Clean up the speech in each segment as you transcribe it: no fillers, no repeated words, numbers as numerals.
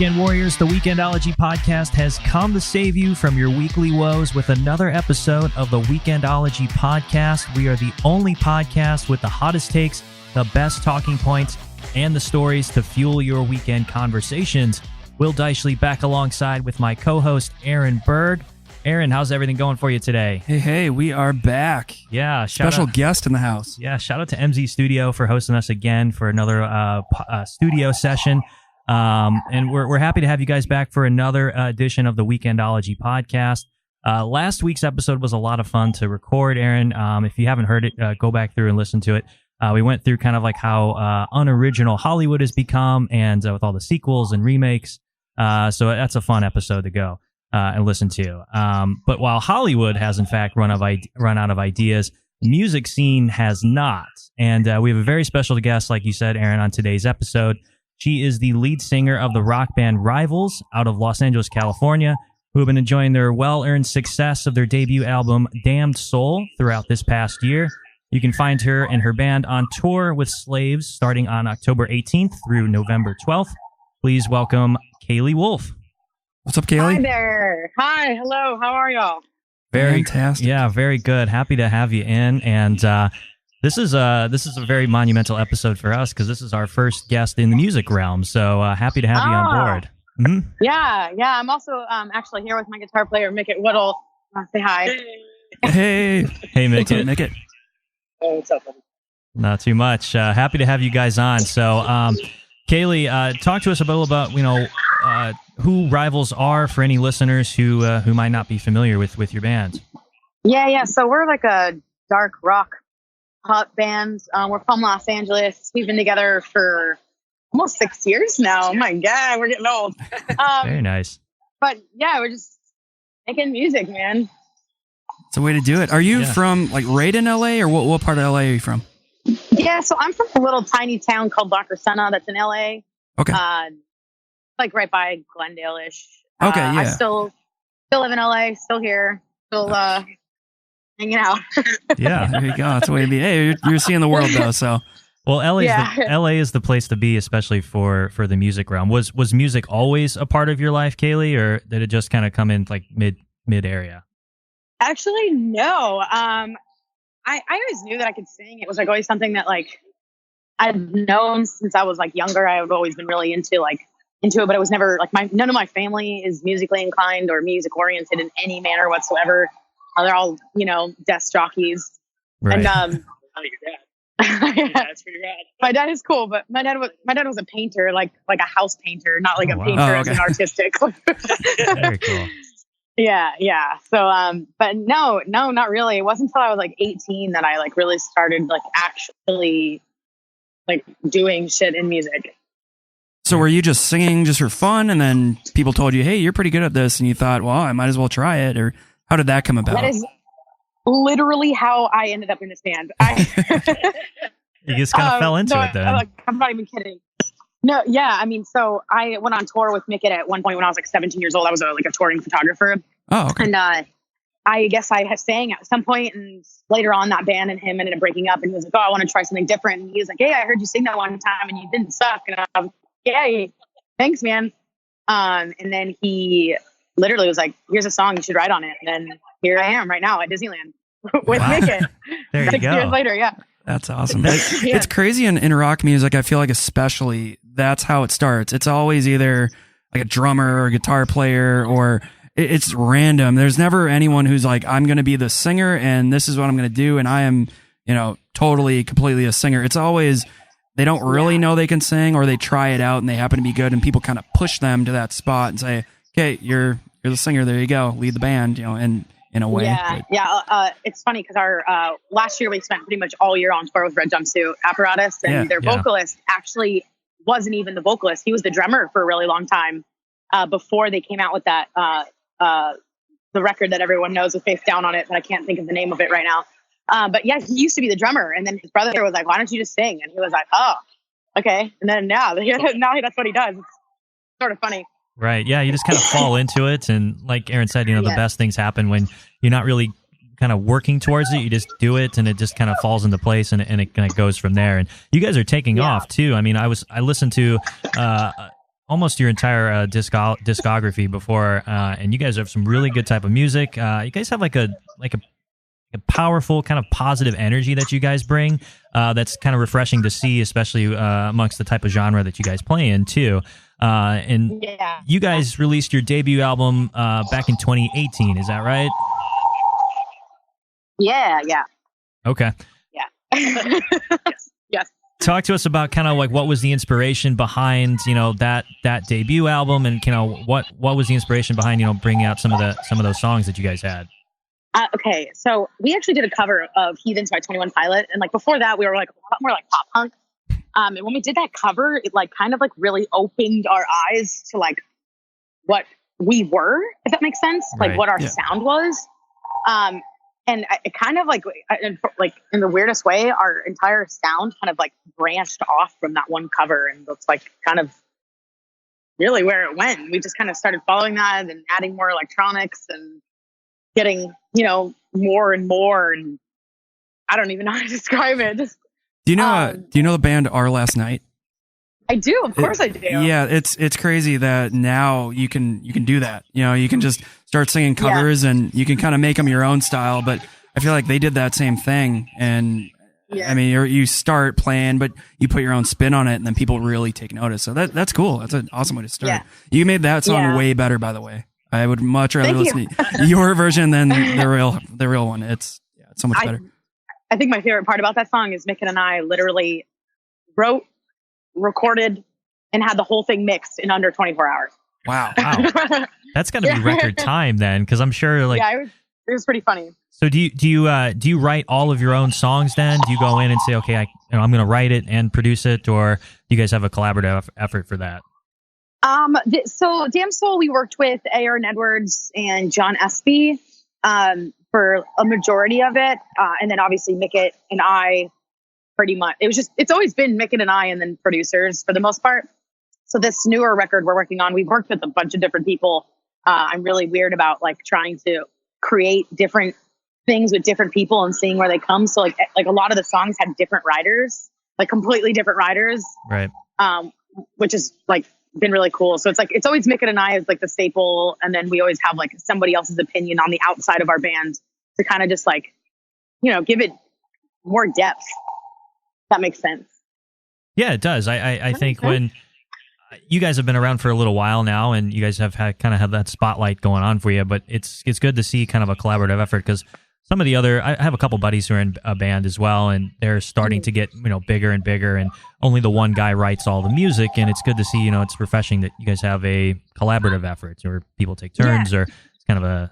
Weekend Warriors, the Weekendology Podcast has come to save you from your weekly woes with another episode of the Weekendology Podcast. We are the only podcast with the hottest takes, the best talking points, and the stories to fuel your weekend conversations. Will Deichley back alongside with my co-host, Aaron Berg. Aaron, how's everything going for you today? Hey, we are back. Yeah. Special guest in the house. Yeah, shout out to MZ Studio for hosting us again for another studio session. And we're happy to have you guys back for another edition of the Weekendology Podcast. Last week's episode was a lot of fun to record, Aaron. If you haven't heard it, go back through and listen to it. We went through kind of like how unoriginal Hollywood has become, and with all the sequels and remakes. So that's a fun episode to go and listen to. But while Hollywood has in fact run out of ideas, the music scene has not. And we have a very special guest, like you said, Aaron, on today's episode. She is the lead singer of the rock band Rivals out of Los Angeles, California, who have been enjoying their well-earned success of their debut album, Damned Soul, throughout this past year. You can find her and her band on tour with Slaves starting on October 18th through November 12th. Please welcome Kalie Wolfe. What's up, Kalie? Hi there. Hi. Hello. How are y'all? Very fantastic. Yeah, very good. Happy to have you in. And this is a very monumental episode for us because this is our first guest in the music realm. So happy to have you on board. Mm-hmm. Yeah. I'm also actually here with my guitar player, Mickett Woodle. Say hi. Hey, Mickett. What's up, Mickett? Oh, what's up, buddy? Not too much. Happy to have you guys on. So, Kalie, talk to us a little about who Rivals are for any listeners who might not be familiar with your band. Yeah. So we're like a dark rock pop band. We're from Los Angeles. We've been together for almost 6 years now. Oh my God, we're getting old. Very nice. But yeah, we're just making music, man. It's a way to do it. Are you from like right in LA, or what part of LA are you from? Yeah, so I'm from a little tiny town called La Crescena that's in LA. Okay. Like right by Glendale-ish. Okay, yeah. I still live in LA, still here, still hanging out. Yeah, there you go. That's the way to be. Hey, you're seeing the world though, so. Well, LA is the place to be, especially for the music realm. Was music always a part of your life, Kalie, or did it just kind of come in like mid area? Actually, no. I always knew that I could sing. It was like always something that like I've known since I was like younger. I've always been really into it, but it was never like none of my family is musically inclined or music oriented in any manner whatsoever. They're all, desk jockeys. Right. And Oh, your dad. Yeah, that's pretty rad. my dad is cool, but my dad was a painter, like a house painter, not like a wow. painter as an artistic. Very cool. Yeah. So, but no, not really. It wasn't until I was like 18 that I like really started like actually like doing shit in music. So were you just singing just for fun, and then people told you, hey, you're pretty good at this, and you thought, well, I might as well try it, or how did that come about? That is literally how I ended up in this band. You just kind of fell into it then. I'm not even kidding. No, yeah. I mean, so I went on tour with Mickett at one point when I was like 17 years old. I was a touring photographer. Oh, okay. And I guess I had sang at some point, and later on that band and him ended up breaking up, and he was like, oh, I want to try something different. And he was like, hey, I heard you sing that one time and you didn't suck. And I'm like, yay, thanks, man. And then he literally was like, here's a song, you should write on it. And then here I am right now at Disneyland with Mickett. There you 6 go. years later, yeah. That's awesome. It's crazy in rock music. I feel like especially that's how it starts. It's always either like a drummer or a guitar player, or it's random. There's never anyone who's like, I'm going to be the singer and this is what I'm going to do. And I am, totally, completely a singer. It's always, they don't really know they can sing, or they try it out and they happen to be good, and people kind of push them to that spot and say, okay, you're the singer. There you go. Lead the band, and in a way. Yeah. It's funny because our last year we spent pretty much all year on tour with Red Jumpsuit Apparatus, and their vocalist actually wasn't even the vocalist. He was the drummer for a really long time before they came out with that the record that everyone knows with Face Down on it, but I can't think of the name of it right now. But yeah, he used to be the drummer, and then his brother was like, "Why don't you just sing?" And he was like, "Oh, okay." And then now that's what he does. It's sort of funny. Right. Yeah. You just kind of fall into it. And like Aaron said, the best things happen when you're not really kind of working towards it. You just do it, and it just kind of falls into place, and it kind of goes from there. And you guys are taking off too. I mean, I listened to almost your entire discography before, and you guys have some really good type of music. You guys have like a powerful kind of positive energy that you guys bring. That's kind of refreshing to see, especially amongst the type of genre that you guys play in too. And you guys released your debut album back in 2018. Is that right? Yeah. Okay. Yeah. Yes. Talk to us about kind of like what was the inspiration behind, that debut album, and what was the inspiration behind, bringing out some of those songs that you guys had. Okay, so we actually did a cover of Heathens by 21 Pilot, and like before that we were like a lot more like pop punk. And when we did that cover, it like kind of like really opened our eyes to like what we were, if that makes sense, like what our sound was. And it kind of like in the weirdest way, our entire sound kind of like branched off from that one cover, and that's like kind of really where it went. We just kind of started following that and adding more electronics and getting, more and more. And I don't even know how to describe it. Just, do you know the band Our Last Night? I do, of course I do. Yeah, it's crazy that now you can do that. You can just start singing covers and you can kind of make them your own style. But I feel like they did that same thing. And I mean, you start playing, but you put your own spin on it, and then people really take notice. So that's cool. That's an awesome way to start. Yeah. You made that song way better, by the way. I would much rather listen to your version than the real one. It's so much better. I think my favorite part about that song is Mick and I literally wrote, recorded, and had the whole thing mixed in under 24 hours. Wow. That's got to be record time then, because I'm sure it was pretty funny. So do you write all of your own songs then? Do you go in and say, okay, I'm going to write it and produce it, or do you guys have a collaborative effort for that? So Damn Soul, we worked with Aaron Edwards and John Espy for a majority of it, and then obviously Mick and I. Pretty much, it's always been Mick and I, and then producers for the most part. So this newer record we're working on, we've worked with a bunch of different people. I'm really weird about like trying to create different things with different people and seeing where they come. So like a lot of the songs have different writers, like completely different writers, right? Which is like been really cool. So it's always Mick and I as like the staple, and then we always have like somebody else's opinion on the outside of our band to kind of just like give it more depth. That makes sense. Yeah, it does. I think when you guys have been around for a little while now, and you guys have had that spotlight going on for you, but it's good to see kind of a collaborative effort, because some of the other, I have a couple buddies who are in a band as well, and they're starting to get bigger and bigger, and only the one guy writes all the music, and it's good to see it's refreshing that you guys have a collaborative effort, or people take turns, or it's kind of a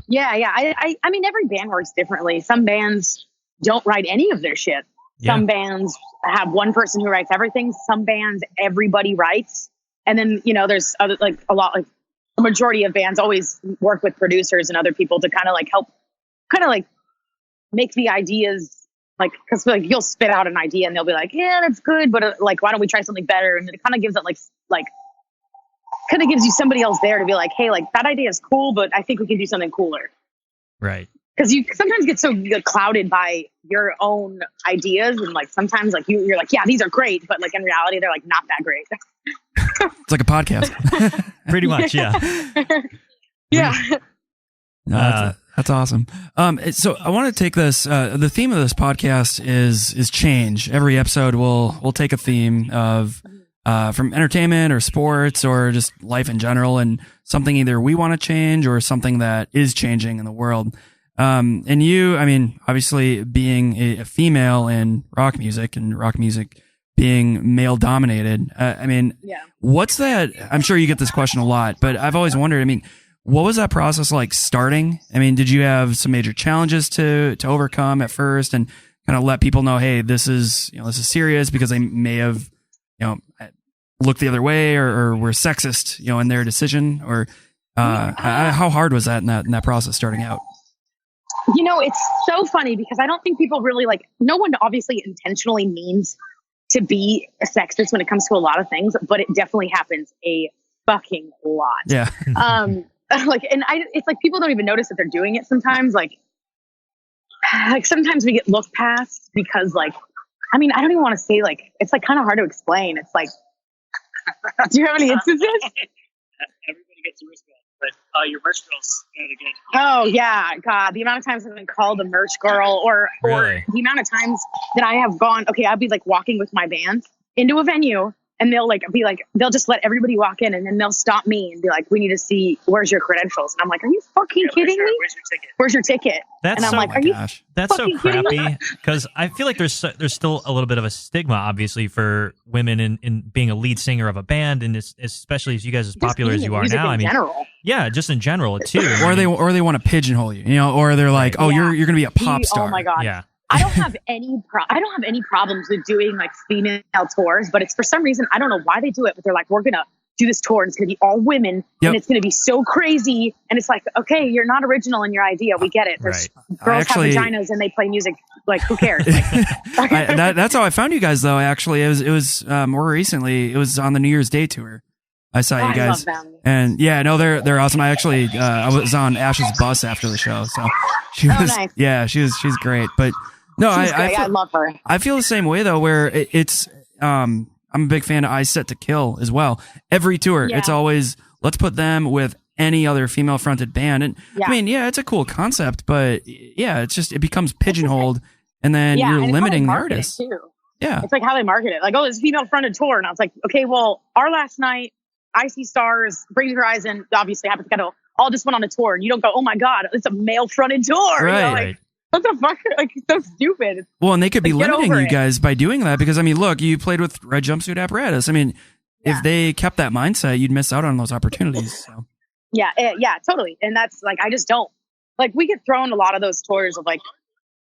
Yeah. I mean, every band works differently. Some bands don't write any of their shit. Some bands have one person who writes everything. Some bands, everybody writes. And then, there's other, like a lot, like a majority of bands always work with producers and other people to kind of like help, kind of like make the ideas, like, cause like you'll spit out an idea and they'll be like, yeah, that's good. But like, why don't we try something better? And it kind of gives it like kind of gives you somebody else there to be like, hey, like that idea is cool, but I think we can do something cooler. Right. Because you sometimes get so clouded by your own ideas, and like sometimes like you're like, yeah, these are great, but like in reality they're like not that great. It's like a podcast. Pretty much, yeah. Yeah. No, that's awesome. So I want to take this. The theme of this podcast is change. Every episode we'll take a theme of from entertainment or sports or just life in general, and something either we want to change or something that is changing in the world. And you, I mean, obviously being a female in rock music, and rock music being male dominated, what's that? I'm sure you get this question a lot, but I've always wondered, I mean, what was that process like starting? I mean, did you have some major challenges to overcome at first, and kind of let people know, hey, this is serious, because they may have, looked the other way or were sexist, in their decision, or, how hard was that in that process starting out? It's so funny because I don't think people really no one obviously intentionally means to be a sexist when it comes to a lot of things, but it definitely happens a fucking lot. Yeah. It's like people don't even notice that they're doing it sometimes. Like sometimes we get looked past because I don't even want to say it's kind of hard to explain. It's Do you have any instances? Everybody gets a wristband, but your merch girl's really good. Oh yeah, God, the amount of times I've been called a merch girl, or Really? the amount of times that I have gone. Okay, I'd be like walking with my band into a venue, and they'll just let everybody walk in, and then they'll stop me and be like, "We need to see where's your credentials." And I'm like, "Are you fucking kidding me? Where's your ticket? Where's your ticket?" That's And I'm so- like, oh "Are my you?" Gosh. That's so fucking kidding me? crappy because I feel like there's still a little bit of a stigma, obviously, for women in being a lead singer of a band, and especially as you guys as popular as you are now. I mean, general. yeah, just in general too. Or they want to pigenhole you, or they're like, oh, Yeah. you're gonna be a pop star. Oh my God. Yeah, I don't have any problems with doing like female tours, but it's for some reason, I don't know why they do it, but they're like, we're going to do this tour and it's going to be all women and it's going to be so crazy. And it's like, okay, you're not original in your idea. We get it. There's girls have vaginas and they play music. Like, who cares? Like, That's how I found you guys, though. Actually, it was more recently. It was on the New Year's Day tour. I saw you guys, I love them. and yeah, no, they're awesome. I actually I was on Ash's bus after the show, so she was nice. she's great. But no, She's great. I love her. I feel the same way though, where it's I'm a big fan of I Set to Kill as well. Every tour, it's always let's put them with any other female fronted band, and I mean, it's a cool concept, but it becomes pigeonholed, and then you're limiting the artists. Too. Yeah, it's like how they market it. Like, oh, it's female fronted tour, and I was like, okay, well, our last night, I See Stars, Bring Me Horizon, obviously Happy Together, all just went on a tour, and you don't go, oh my God, it's a male fronted tour. Right. You know, like, what the fuck? Like, it's so stupid. Well, and they could be Like, limiting you guys by doing that because, I mean, look, you played with Red Jumpsuit Apparatus. I mean, if they kept that mindset, you'd miss out on those opportunities. So. Yeah, totally. And that's like, I just don't. Like, we get thrown a lot of those tours of like,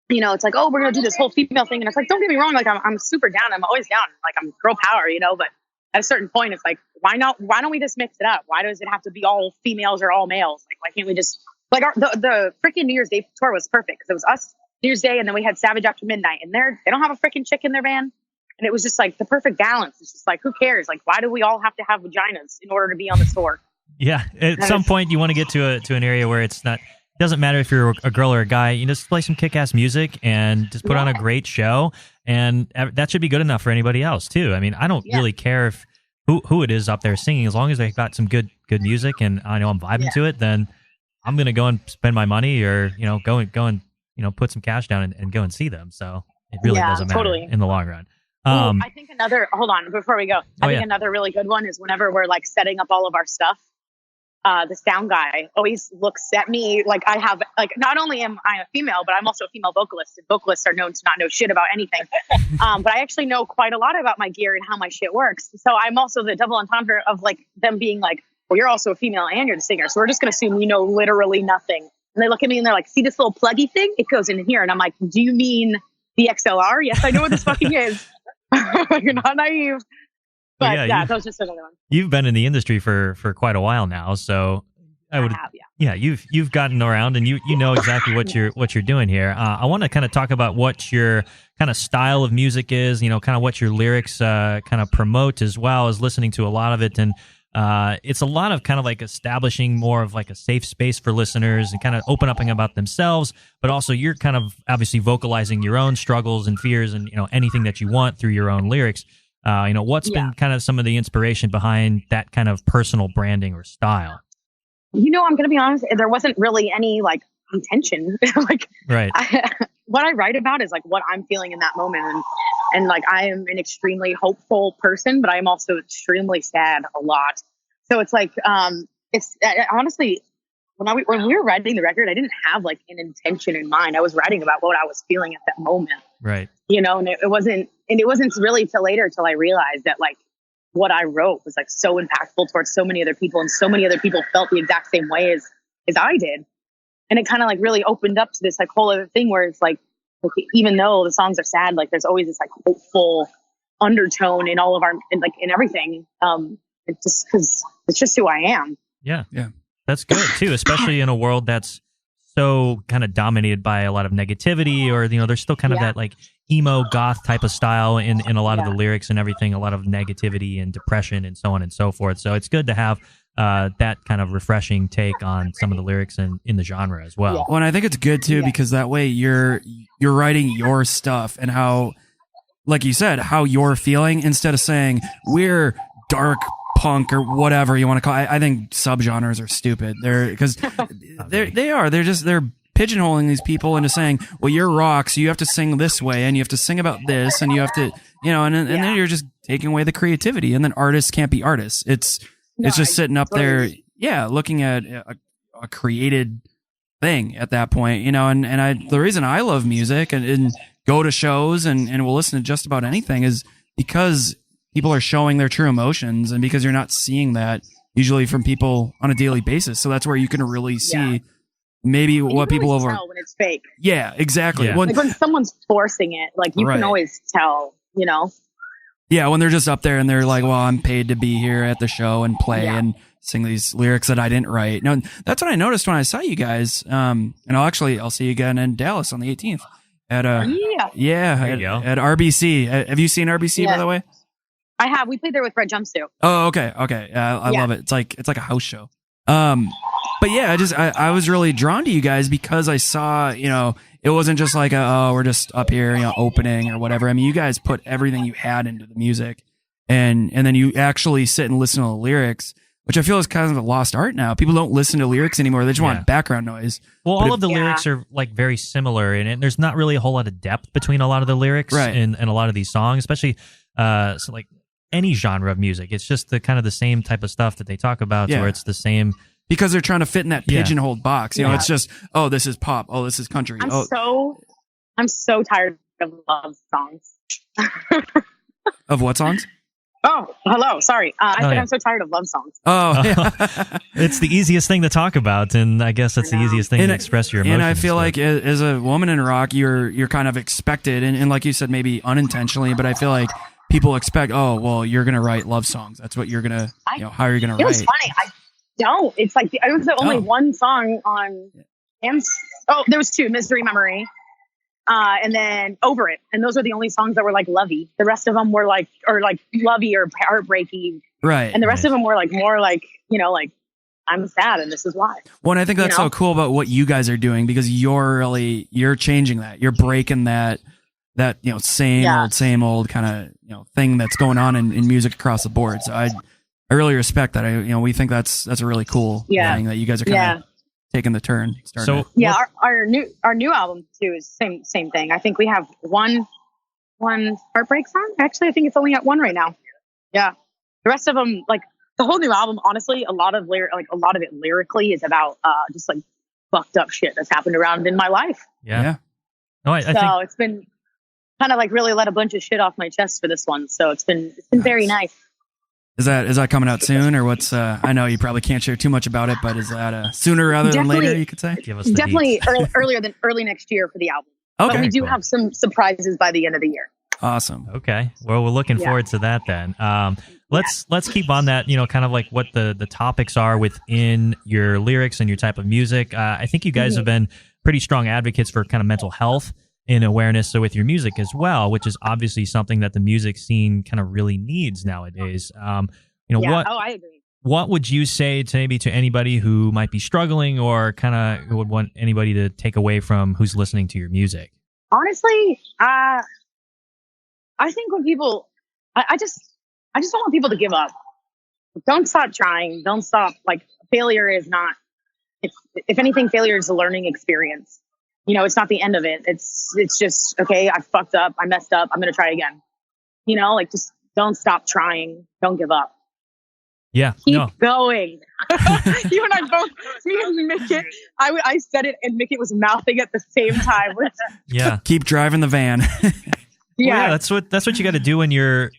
it's like, oh, we're going to do this whole female thing. And it's like, don't get me wrong. Like, I'm super down. I'm always down. Like, I'm girl power, but at a certain point, it's like, why don't we just mix it up? Why does it have to be all females or all males? Like, why can't we just, like, the freaking New Year's Day tour was perfect because it was us New Year's Day and then we had Savage After Midnight and they don't have a freaking chick in their band. And it was just like the perfect balance. It's just like, who cares? Like, why do we all have to have vaginas in order to be on the tour? Yeah. At some point, you want to get to an area where it's not, doesn't matter if you're a girl or a guy, you just play some kick-ass music and just put on a great show. And that should be good enough for anybody else too. I mean, I don't really care if who it is up there singing, as long as they got some good music and I know I'm vibing to it, then I'm going to go and spend my money or, go and put some cash down and go and see them. So it really doesn't matter in the long run. I think hold on, before we go, I think another really good one is whenever we're like setting up all of our stuff, the sound guy always looks at me like I have, like, not only am I a female, but I'm also a female vocalist, and vocalists are known to not know shit about anything. But I actually know quite a lot about my gear and how my shit works. So I'm also the double entendre of like them being like, well, you're also a female and you're the singer. So we're just going to assume you know literally nothing. And they look at me and they're like, see this little pluggy thing? It goes in here. And I'm like, do you mean the XLR? Yes, I know what this fucking is. You're not naive. But that was just another one. You've been in the industry for quite a while now, so you've gotten around and you know exactly what you're doing here. I want to kind of talk about what your kind of style of music is, kind of what your lyrics kind of promote, as well as listening to a lot of it. And it's a lot of kind of like establishing more of like a safe space for listeners and kind of open up about themselves, but also you're kind of obviously vocalizing your own struggles and fears and anything that you want through your own lyrics. What's been kind of some of the inspiration behind that kind of personal branding or style? I'm going to be honest, there wasn't really any like intention. Like, what I write about is like what I'm feeling in that moment. And like, I am an extremely hopeful person, but I'm also extremely sad a lot. So it's like, it's honestly, when we were writing the record, I didn't have like an intention in mind. I was writing about what I was feeling at that moment. Right. And it wasn't really till later till I realized that like what I wrote was like so impactful towards so many other people, and so many other people felt the exact same way as I did. And it kind of like really opened up to this like whole other thing where it's like even though the songs are sad, like there's always this like hopeful undertone in all of our, in everything. It's just because it's just who I am. Yeah. Yeah. That's good too, especially in a world that's so kind of dominated by a lot of negativity, or there's still kind of that like emo goth type of style in a lot of the lyrics and everything, a lot of negativity and depression and so on and so forth. So it's good to have that kind of refreshing take on some of the lyrics in the genre as well. Well, and I think it's good too because that way you're writing your stuff and how, like you said, how you're feeling, instead of saying we're dark punk or whatever you want to call it. I think subgenres are stupid. They're pigeonholing these people into saying, well, you're rock, so you have to sing this way and you have to sing about this and you have to, and then you're just taking away the creativity, and then artists can't be artists. It's just sitting up there, looking at a created thing at that point, and the reason I love music and go to shows and will listen to just about anything is because people are showing their true emotions, and because you're not seeing that usually from people on a daily basis. So that's where you can really see maybe and what people over tell when it's fake. Yeah, exactly. Yeah. Like when someone's forcing it, like you can always tell, Yeah, when they're just up there and they're like, well, I'm paid to be here at the show and play and sing these lyrics that I didn't write. No, that's what I noticed when I saw you guys. And I'll see you again in Dallas on the 18th at at RBC. Have you seen RBC by the way? I have. We played there with Red Jumpsuit. Oh, okay. I love it. It's like a house show. But yeah, I was really drawn to you guys because I saw, it wasn't just like we're just up here, opening or whatever. I mean, you guys put everything you had into the music, and then you actually sit and listen to the lyrics, which I feel is kind of a lost art now. People don't listen to lyrics anymore; they just want background noise. Well, all of the lyrics are like very similar, and there's not really a whole lot of depth between a lot of the lyrics in a lot of these songs, especially so like any genre of music. It's just the kind of the same type of stuff that they talk about, where it's the same. Because they're trying to fit in that pigeonholed box. It's just, this is pop. Oh, this is country. I'm so tired of love songs. Of what songs? Oh, hello. Sorry. I'm so tired of love songs. Oh, yeah. It's the easiest thing to talk about, and I guess that's the easiest thing to express your emotions. And I feel like as a woman in rock, you're kind of expected, and like you said, maybe unintentionally, but I feel like people expect, oh, well, you're going to write love songs. That's what you're going to, how are you going to write? It was funny. Don't. It's like it was the only one song on there was two, Misery Memory, and then Over It, and those are the only songs that were like lovey. The rest of them were like lovey or heartbreaky, right? And the rest of them were like more like like I'm sad and this is why. Well, and I think that's so cool about what you guys are doing, because you're changing that, you're breaking that same old kind of thing that's going on in music across the board. So I really respect that. We think that's a really cool thing that you guys are kind of taking the turn. So our new album too is same thing. I think we have one heartbreak song. Actually, I think it's only at one right now. Yeah, the rest of them, like the whole new album, honestly, a lot of it lyrically is about just like fucked up shit that's happened around in my life. Yeah. No, I think it's been kind of like really let a bunch of shit off my chest for this one. So it's been very nice. Is that coming out soon, or what's? I know you probably can't share too much about it, but is that sooner rather than later? You could say. Give us the definitely early next year for the album. Okay, but we do have some surprises by the end of the year. Awesome. Okay, well, we're looking forward to that then. Let's keep on that. Kind of like what the topics are within your lyrics and your type of music. I think you guys have been pretty strong advocates for kind of mental health and awareness, so with your music as well, which is obviously something that the music scene kind of really needs nowadays. I agree. What would you say to anybody who might be struggling, or kind of would want anybody to take away from who's listening to your music? Honestly, I think when people, I just don't want people to give up. Don't stop trying. Don't stop. Like, failure is not. If anything, failure is a learning experience. It's not the end of it. It's just, okay, I fucked up. I messed up. I'm going to try again. Just don't stop trying. Don't give up. Yeah. Keep going. You and I both, me and Mickey, I said it and Mickey was mouthing at the same time. Yeah. Keep driving the van. Yeah. That's what you got to do when you're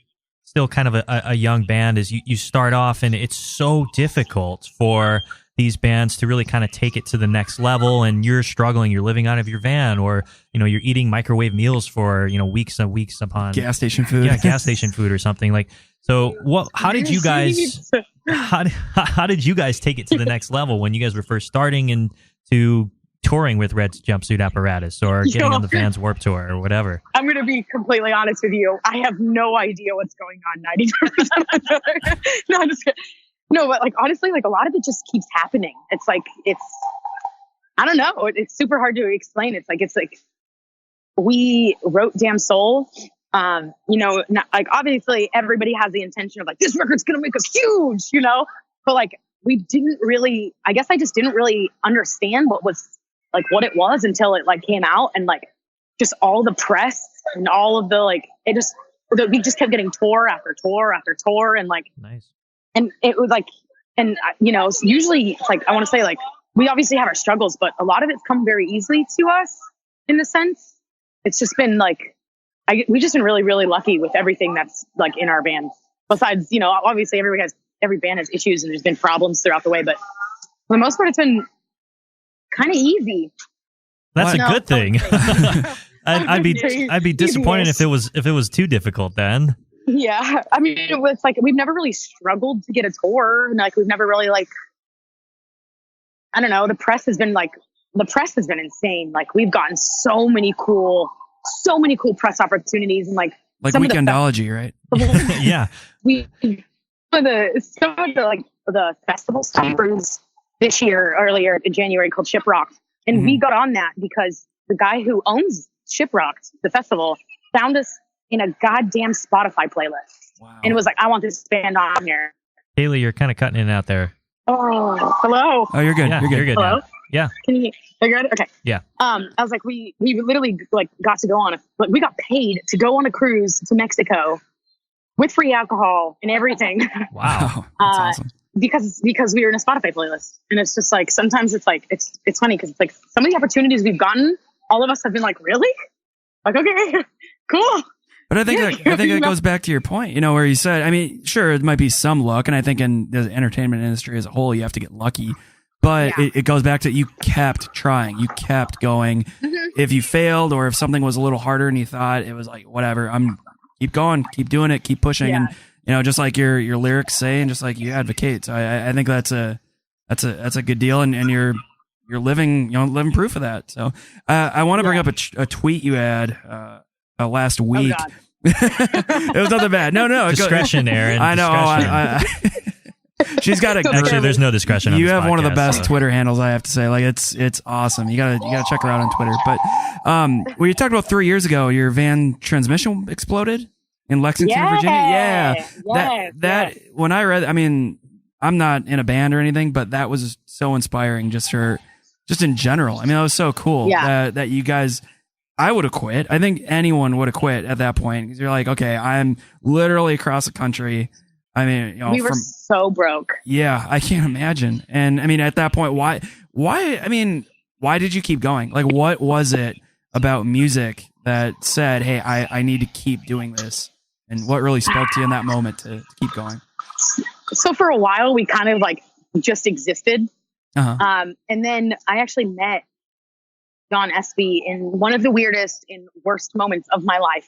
still kind of a young band, is you start off, and it's so difficult for these bands to really kind of take it to the next level, and you're struggling, you're living out of your van, or you're eating microwave meals for weeks and weeks upon gas station food. Yeah, gas station food or something. Like, so how did you guys how did you guys take it to the next level when you guys were first starting and to touring with Red Jumpsuit Apparatus, or getting on the Vans Warped Tour or whatever? I'm going to be completely honest with you. I have no idea what's going on 92% of the time. No, I'm just kidding. No, but like, honestly, like a lot of it just keeps happening. It's like, I don't know. It's super hard to explain. It's like we wrote Damn Soul You know, not, like obviously everybody has the intention of like, this record's going to make us huge, you know, but like we didn't really, I guess I just didn't really understand what it was until it like came out, and like just all the press and all of the, like, we just kept getting tour after tour after tour. And like, nice. And it was like, and you know, usually it's like, I want to say like, we obviously have our struggles, but a lot of it's come very easily to us in a sense. It's just been like, we just been really, really lucky with everything that's like in our band. Besides, you know, obviously every band has issues and there's been problems throughout the way, but for the most part, it's been kind of easy. That's a good thing. I'd be disappointed if it was too difficult then. Yeah. I mean, it was like, we've never really struggled to get a tour. And like, we've never really like, I don't know, the press has been insane. Like we've gotten so many cool press opportunities, and like Weekendology, right? Yeah. Some of the festival stoppers this year, earlier in January, called Shiprocked. And we got on that because the guy who owns Shiprocked, the festival, found us in a goddamn Spotify playlist. Wow. And it was like, I want this band on here. Kalie, you're kind of cutting in and out there. Oh, hello. Oh, you're good. Yeah, you're good. Hello? Now. Yeah. Can you figure it? Okay. Yeah. I was like, we literally like got to go on we got paid to go on a cruise to Mexico with free alcohol and everything. Wow. That's awesome. Because we were in a Spotify playlist. And it's just like, sometimes it's like, it's funny because it's like some of the opportunities we've gotten, all of us have been like, really? Like, okay, cool. But I think that goes back to your point, you know, where you said, I mean, sure, it might be some luck. And I think in the entertainment industry as a whole, you have to get lucky. But it goes back to, you kept trying, you kept going. Mm-hmm. If you failed, or if something was a little harder and you thought it was like, whatever, keep going, keep doing it, keep pushing. Yeah. And, you know, just like your lyrics say, and just like you advocate. So I think that's a good deal. And you're living proof of that. So I want to bring up a tweet you had last week. Oh, it was nothing bad. No. Discretion, Aaron. I know. She's got actually. There's no discretion. You have podcast, one of the best Twitter handles, I have to say. Like it's awesome. You gotta check her out on Twitter. But when you talked about 3 years ago, your van transmission exploded in Lexington, Virginia. Yeah. That when I read, I mean, I'm not in a band or anything, but that was so inspiring just in general. I mean, that was so cool that you guys. I would have quit. I think anyone would have quit at that point, because you're like, okay, I'm literally across the country. I mean, you know, we were so broke. Yeah, I can't imagine. And I mean, at that point, why? I mean, why did you keep going? Like, what was it about music that said, hey, I need to keep doing this? And what really spoke to you in that moment to keep going? So for a while, we kind of like just existed. Uh-huh. And then I actually met John Espy in one of the weirdest and worst moments of my life.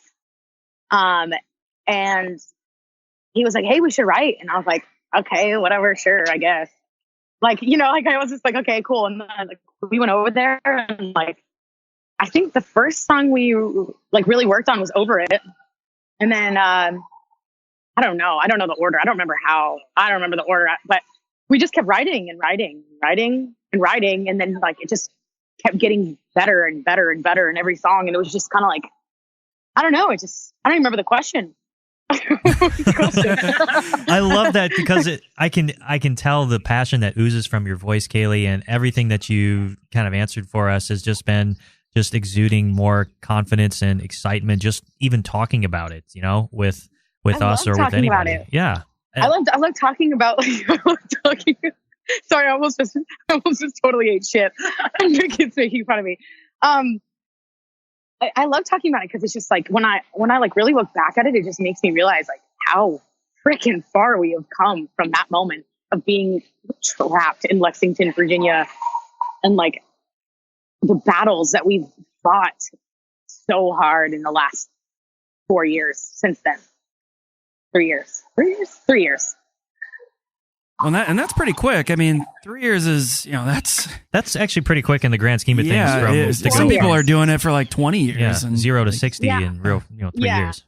And he was like, hey, we should write. And I was like, okay, whatever, sure, I guess. Like, you know, like I was just like, okay, cool. And then like we went over there, and like, I think the first song we like really worked on was Over It. And then, I don't know the order. I don't remember the order, but we just kept writing and writing and writing and writing. And then like, it just kept getting better and better and better in every song. And it was just kind of like, I don't know. I don't even remember the question. I love that, because I can tell the passion that oozes from your voice, Kalie, and everything that you kind of answered for us has just been just exuding more confidence and excitement, just even talking about it, you know, with us or with anybody. Yeah. I love talking about sorry, I almost just totally ate shit. It's making fun of me. I love talking about it because it's just like when I like really look back at it, it just makes me realize like how freaking far we have come from that moment of being trapped in Lexington, Virginia, and like the battles that we've fought so hard in the last 4 years since then. 3 years. 3 years. Well, that's pretty quick. I mean, 3 years is, you know, that's actually pretty quick in the grand scheme of things. Some people are doing it for like 20 years, and 0 to 60 in real, 3 years.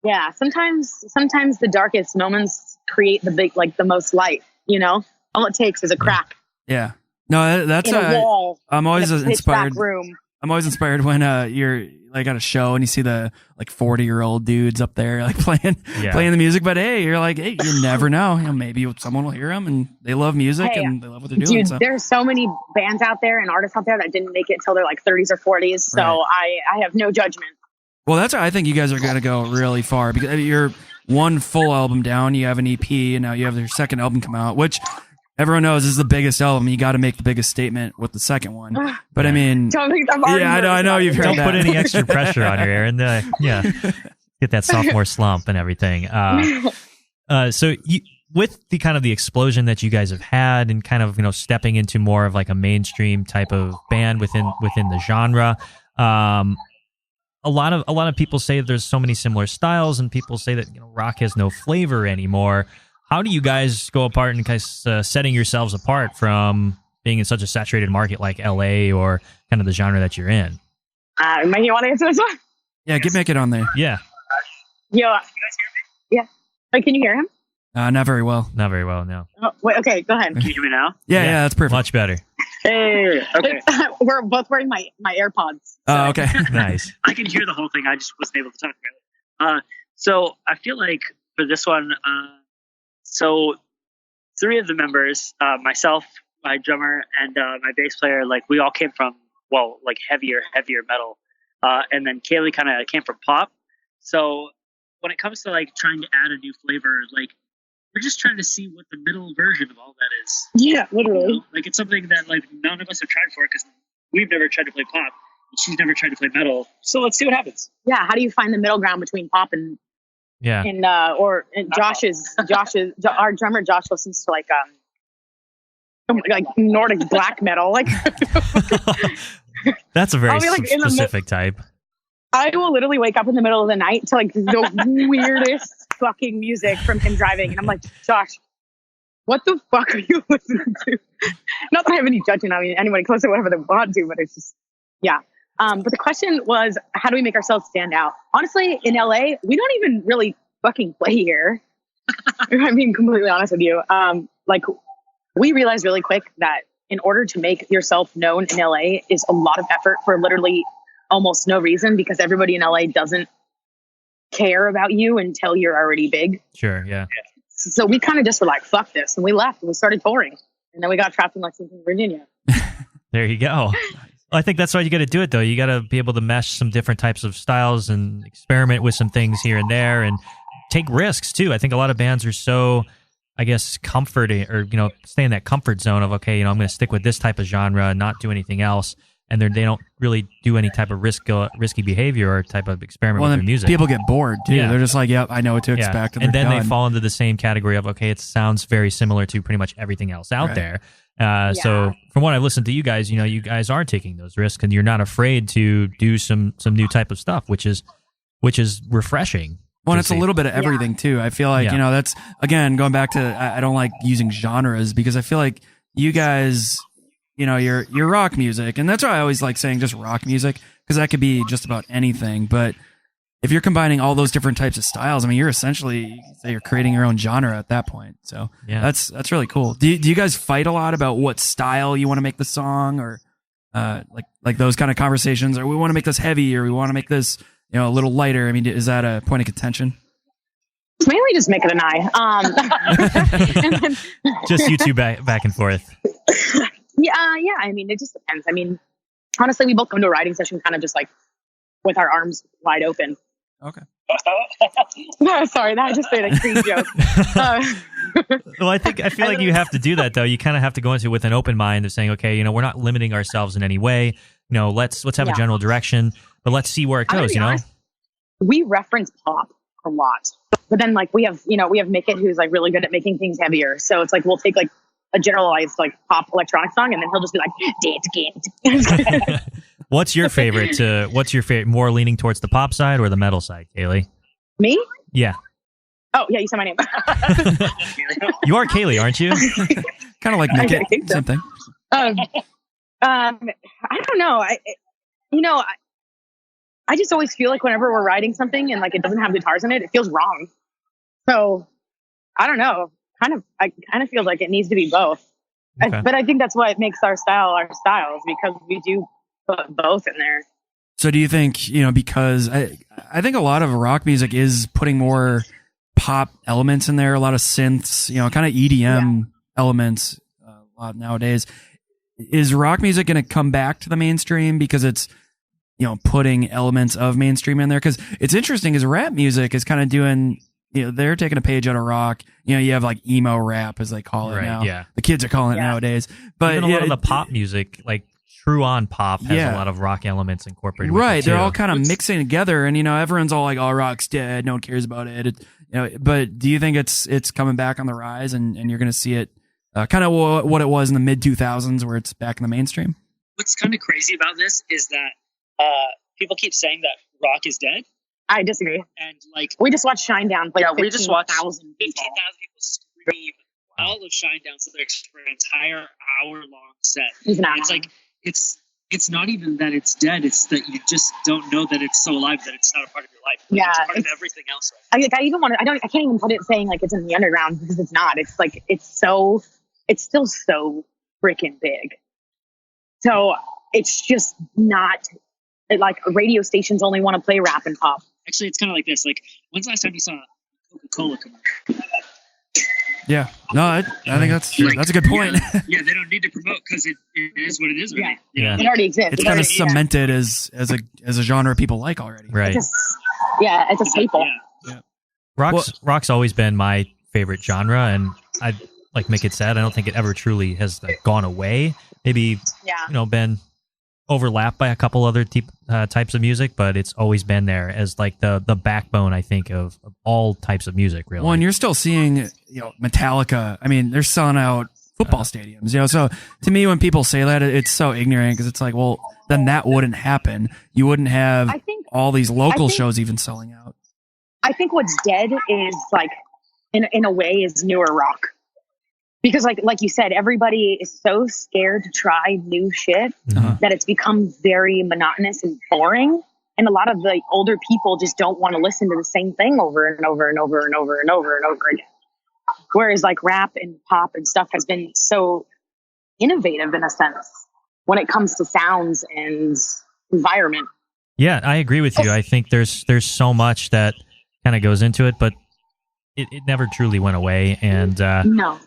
Yeah, sometimes the darkest moments create the most light. You know, all it takes is a crack. Yeah. No, that's in a wall. I'm always in a inspired. room. I'm always inspired when you're like at a show and you see the like 40-year-old dudes up there like playing the music. But hey, you're like, hey, you never know. Maybe someone will hear them and they love music and they love what they're doing. Dude, so. there's so many bands out there and artists out there that didn't make it till they're like 30s or 40s. So I have no judgment. Well, that's why I think you guys are going to go really far, because you're one full album down. You have an EP, and now you have your second album come out, which everyone knows is the biggest album. You got to make the biggest statement with the second one. But I mean, I know you've heard Don't that. put any extra pressure on her, Aaron. Get that sophomore slump and everything. So with the kind of the explosion that you guys have had, and kind of stepping into more of like a mainstream type of band within the genre. A lot of people say there's so many similar styles, and people say that rock has no flavor anymore. How do you guys go apart and guys setting yourselves apart from being in such a saturated market like LA or kind of the genre that you're in? Mike, you want to answer this one? Yeah, get Make It on there. Yeah. Yeah. Can you guys hear me? Yeah. Wait, can you hear him? Not very well. Not very well, no. Oh, wait, okay, go ahead. Can you hear me now? Yeah, that's perfect. Much better. Hey, okay. We're both wearing my AirPods. So. Oh, okay. Nice. I can hear the whole thing. I just wasn't able to talk about it. So I feel like for this one, so three of the members, myself, my drummer, and my bass player, like we all came from, like heavier metal. And then Kalie kind of came from pop. So when it comes to like trying to add a new flavor, like we're just trying to see what the middle version of all that is. Yeah, literally. Like it's something that like none of us have tried for, because we've never tried to play pop. She's never tried to play metal. So let's see what happens. Yeah, how do you find the middle ground between pop and Josh's our drummer Josh listens to like Nordic black metal. Like that's a very specific type. I will literally wake up in the middle of the night to like the weirdest fucking music from him driving, and I'm like, Josh, what the fuck are you listening to? Not that I have any judgment on anybody close to whatever they want to, but it's just But the question was, how do we make ourselves stand out? Honestly, in LA, we don't even really fucking play here. I'm being completely honest with you. Like we realized really quick that in order to make yourself known in LA is a lot of effort for literally almost no reason, because everybody in LA doesn't care about you until you're already big. Sure, yeah. So we kind of just were like, fuck this. And we left and we started touring. And then we got trapped in Lexington, Virginia. There you go. I think that's why you got to do it, though. You got to be able to mesh some different types of styles and experiment with some things here and there and take risks, too. I think a lot of bands are so, I guess, comforting or, stay in that comfort zone of, okay, I'm going to stick with this type of genre and not do anything else. And they don't really do any type of risky behavior or type of experiment with their music. People get bored, too. Yeah. They're just like, yep, I know what to expect. And then they fall into the same category of, okay, it sounds very similar to pretty much everything else out there. So from what I've listened to you guys, you guys are taking those risks and you're not afraid to do some new type of stuff, which is refreshing. Well, it's a little bit of everything too. I feel like, that's, again, going back to, I don't like using genres because I feel like you guys, your rock music, and that's why I always like saying just rock music, because that could be just about anything. But if you're combining all those different types of styles, I mean, you're essentially, you're creating your own genre at that point. So that's really cool. Do you guys fight a lot about what style you want to make the song, or like those kind of conversations, or we want to make this heavy, or we want to make this, a little lighter? I mean, is that a point of contention? It's mainly just Mick and I. Just you two back and forth. Yeah. I mean, it just depends. I mean, honestly, we both come to a writing session kind of just like with our arms wide open. Okay. No, sorry, that I just made a creep joke. Well, I feel like you have to do that though. You kind of have to go into it with an open mind of saying, okay, we're not limiting ourselves in any way. Let's have a general direction, but let's see where it goes. Honest, we reference pop a lot, but then like we have Mick It, who's like really good at making things heavier. So it's like we'll take like a generalized like pop electronic song, and then he'll just be like, dance game. What's your favorite? More leaning towards the pop side or the metal side, Kalie? Me? Yeah. Oh yeah, you said my name. You are Kalie, aren't you? Kind of like Mick It, same thing. I don't know. I just always feel like whenever we're writing something and like it doesn't have guitars in it, it feels wrong. So I don't know. I kind of feel like it needs to be both. Okay. But I think that's what makes our style our styles, because we do put both in there. So do you think, because I think a lot of rock music is putting more pop elements in there, a lot of synths, kind of EDM elements a lot nowadays. Is rock music going to come back to the mainstream because it's, putting elements of mainstream in there? Because it's interesting because rap music is kind of doing, they're taking a page out of rock. You have like emo rap, as they call it now. Yeah. The kids are calling it nowadays. But even a lot of the pop music, like true on pop, has a lot of rock elements incorporated. Right. They're all kind of mixing together, and everyone's all like, "Oh, rock's dead. No one cares about it." But do you think it's coming back on the rise, and you're going to see it kind of what it was in the mid 2000s, where it's back in the mainstream? What's kind of crazy about this is that people keep saying that rock is dead. I disagree. And like we just watched Shinedown. Like we just watched 15,000 people scream all of Shinedown lyrics for an entire hour-long set. It's like it's not even that it's dead. It's that you just don't know that it's so alive that it's not a part of your life. Like, it's part of everything else. I can't even put it saying like it's in the underground, because it's not. It's like it's still so freaking big. So it's just not like radio stations only want to play rap and pop. Actually, it's kind of like this. Like, when's the last time you saw a Coca-Cola commercial? Yeah. No, I think that's a good point. Yeah, they don't need to promote because it is what it is already. Yeah. It already exists. It's kind of cemented as a genre people like already. Right. It's a staple. Yeah. Rock's always been my favorite genre, and I'd like make it sad. I don't think it ever truly has gone away. Maybe been overlapped by a couple other types of music, but it's always been there as like the backbone, I think, of all types of music, really. Well, and you're still seeing, Metallica. I mean, they're selling out football stadiums, So to me, when people say that, it's so ignorant, because it's like, well, then that wouldn't happen. You wouldn't have all these local shows even selling out. I think what's dead is like, in a way, is newer rock. Because like you said, everybody is so scared to try new shit that it's become very monotonous and boring. And a lot of the older people just don't want to listen to the same thing over and over and over and over and over and over again. Whereas like rap and pop and stuff has been so innovative in a sense when it comes to sounds and environment. Yeah, I agree with you. I think there's so much that kind of goes into it, but it never truly went away. And no.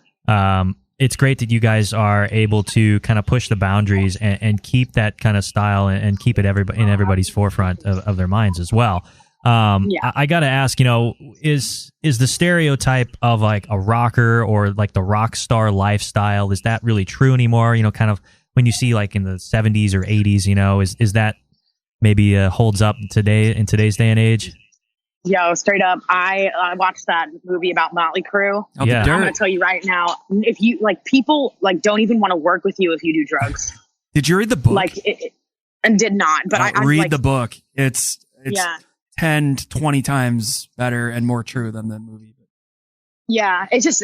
It's great that you guys are able to kind of push the boundaries and keep that kind of style and keep it in everybody's forefront of their minds as well. I got to ask, is the stereotype of like a rocker or like the rock star lifestyle, is that really true anymore? Kind of when you see like in the 70s or 80s, is that maybe holds up today in today's day and age? Yo, straight up, I watched that movie about Motley Crue. I'm going to tell you right now, if you people don't even want to work with you if you do drugs. Did you read the book? And did not, but I read the book. It's 10 to 20 times better and more true than the movie. Yeah, it's just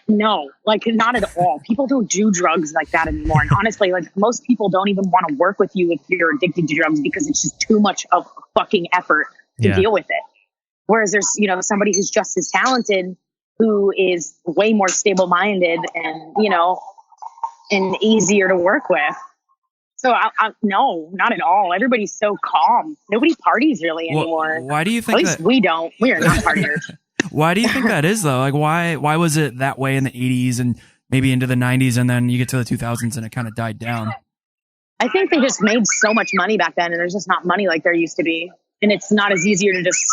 no, not at all. People don't do drugs like that anymore. And honestly, most people don't even want to work with you if you're addicted to drugs, because it's just too much of fucking effort to deal with it. Whereas there's, somebody who's just as talented, who is way more stable-minded and, and easier to work with. So no, not at all. Everybody's so calm. Nobody parties really anymore. Why do you think At least we don't. We are not partiers. Why do you think that is, though? Like, why was it that way in the 80s and maybe into the 90s, and then you get to the 2000s and it kind of died down? I think they just made so much money back then, and there's just not money like there used to be. And it's not as easier to just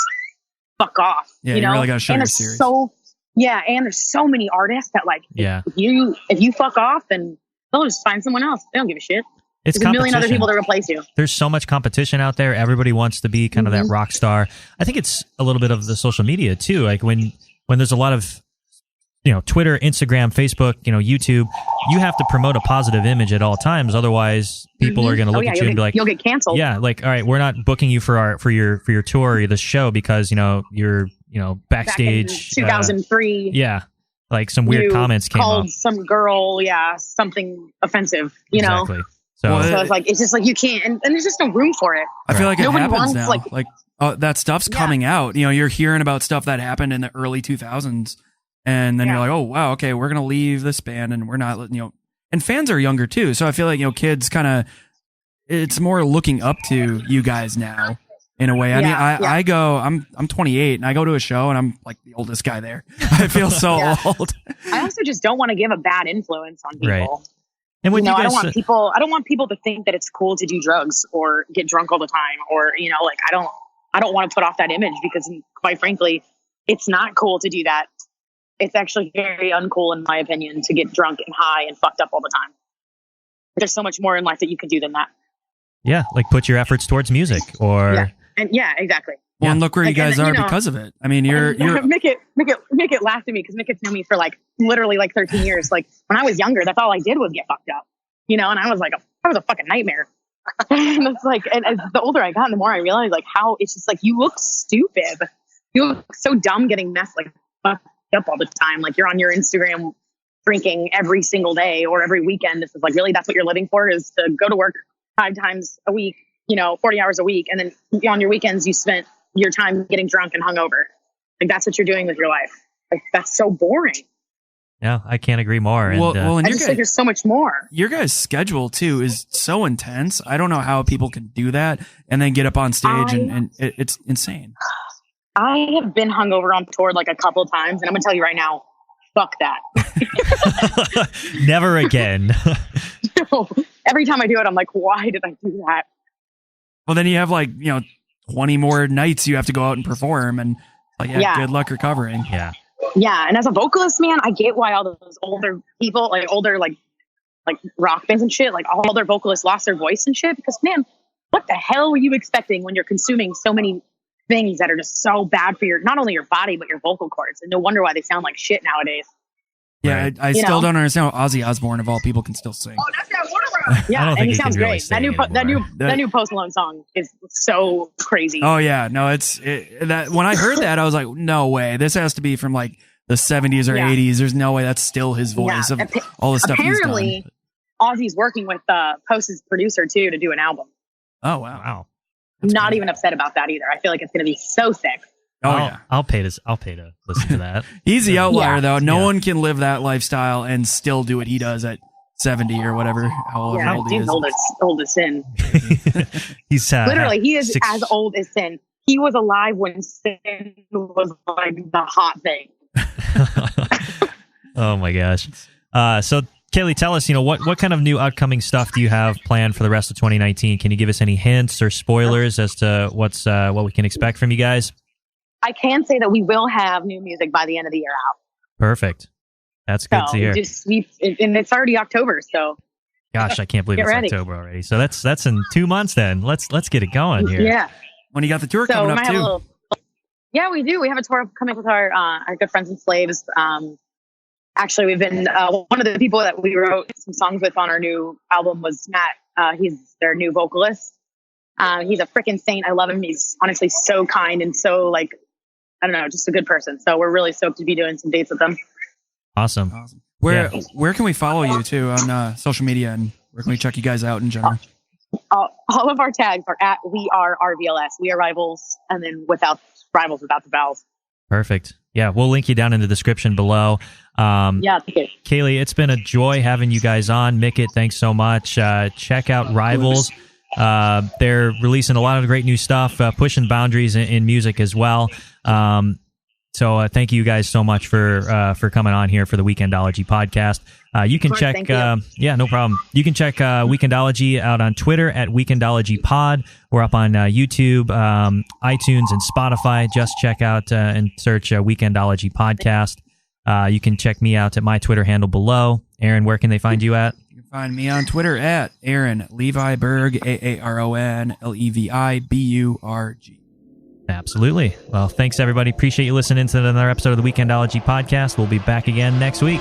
fuck off. Yeah, you really got to show your series. And there's so many artists that if you fuck off, then they'll just find someone else. They don't give a shit. It's There's a million other people to replace you. There's so much competition out there. Everybody wants to be kind of that rock star. I think it's a little bit of the social media too. Like when there's a lot of Twitter, Instagram, Facebook, YouTube, you have to promote a positive image at all times. Otherwise, people are going to look at you and be like, "You'll get canceled." Yeah, like, all right, we're not booking you for your tour or the show because you're backstage. Back in 2003. Yeah, like some weird comments came called up. Some girl, something offensive. Exactly. So it's just like you can't, and there's just no room for it. I feel like nobody happens now. That stuff's coming out. You're hearing about stuff that happened in the early 2000s. And then you're like, oh, wow, okay, we're going to leave this band and we're not, and fans are younger too. So I feel like, kids kind of, it's more looking up to you guys now in a way. I mean, I go, I'm 28 and I go to a show and I'm like the oldest guy there. I feel so old. I also just don't want to give a bad influence on people. Right. And with I don't want people to think that it's cool to do drugs or get drunk all the time, or, like, I don't want to put off that image, because quite frankly, it's not cool to do that. It's actually very uncool, in my opinion, to get drunk and high and fucked up all the time. There's so much more in life that you can do than that. Yeah, like put your efforts towards music, or exactly. Well, and look where you guys are because of it. I mean, you're Mickett laughed at me because Mickett's known me for literally 13 years. Like, when I was younger, that's all I did was get fucked up, and I was I was a fucking nightmare. And it's and as the older I got, the more I realized how it's just you look stupid. You look so dumb getting messed fucked up all the time. You're on your Instagram drinking every single day or every weekend. This is really, that's what you're living for, is to go to work 5 times a week, 40 hours a week. And then on your weekends, you spent your time getting drunk and hungover. That's what you're doing with your life. That's so boring. Yeah, I can't agree more. And I just think there's so much more. Your guys' schedule too is so intense. I don't know how people can do that and then get up on stage and it's insane. I have been hungover on tour a couple of times, and I'm gonna tell you right now, fuck that. Never again. No. Every time I do it, I'm why did I do that? Well, then you have 20 more nights you have to go out and perform, and good luck recovering. Yeah. Yeah, and as a vocalist, man, I get why all those older people, older rock bands and shit, all their vocalists lost their voice and shit, because, man, what the hell were you expecting when you're consuming so many things that are just so bad for not only your body, but your vocal cords? And no wonder why they sound like shit nowadays. Yeah, right. I still don't understand how Ozzy Osbourne, of all people, can still sing. Oh, that's that water. Yeah, and he sounds great. Really that new Post Malone song is so crazy. Oh yeah, no, that when I heard that, I was like, no way, this has to be from the 70s or 80s. There's no way that's still his voice of all the stuff he's done. Apparently, Ozzy's working with Post's producer too to do an album. Oh wow. I'm not even upset about that either. I feel like it's going to be so sick. I'll pay to listen to that. He's the outlier though. No one can live that lifestyle and still do what he does at 70 or whatever. However old he is. Old as sin. He's literally, he is as old as sin. He was alive when sin was the hot thing. Oh my gosh. So Kalie, tell us, what kind of new upcoming stuff do you have planned for the rest of 2019? Can you give us any hints or spoilers as to what we can expect from you guys? I can say that we will have new music by the end of the year out. Perfect. That's good to hear. And it's already October, so. Gosh, I can't believe it's October already. So that's in 2 months then. Let's get it going here. Yeah. When you got the tour coming up too. Yeah, we do. We have a tour coming with our good friends and slaves. Actually, we've been one of the people that we wrote some songs with on our new album was Matt. He's their new vocalist. He's a freaking saint. I love him. He's honestly so kind and so I don't know, just a good person. So we're really stoked to be doing some dates with them. Awesome. Where can we follow you too on social media, and where can we check you guys out in general? All of our tags are at We Are RVLS. We Are Rivals, and then without Rivals without the vowels. Perfect. Yeah, we'll link you down in the description below. Thank you. Kalie, it's been a joy having you guys on. Mickett, thanks so much. Check out Rivals. They're releasing a lot of great new stuff, pushing boundaries in music as well. So thank you guys so much for coming on here for the Weekendology podcast. You can check, no problem. You can check Weekendology out on Twitter at Weekendology Pod. We're up on YouTube, iTunes, and Spotify. Just check out and search Weekendology Podcast. You can check me out at my Twitter handle below. Aaron, where can they find you at? You can find me on Twitter at Aaron Levi Berg, AARON LEVIBURG. Absolutely. Well, thanks, everybody. Appreciate you listening to another episode of the Weekendology Podcast. We'll be back again next week.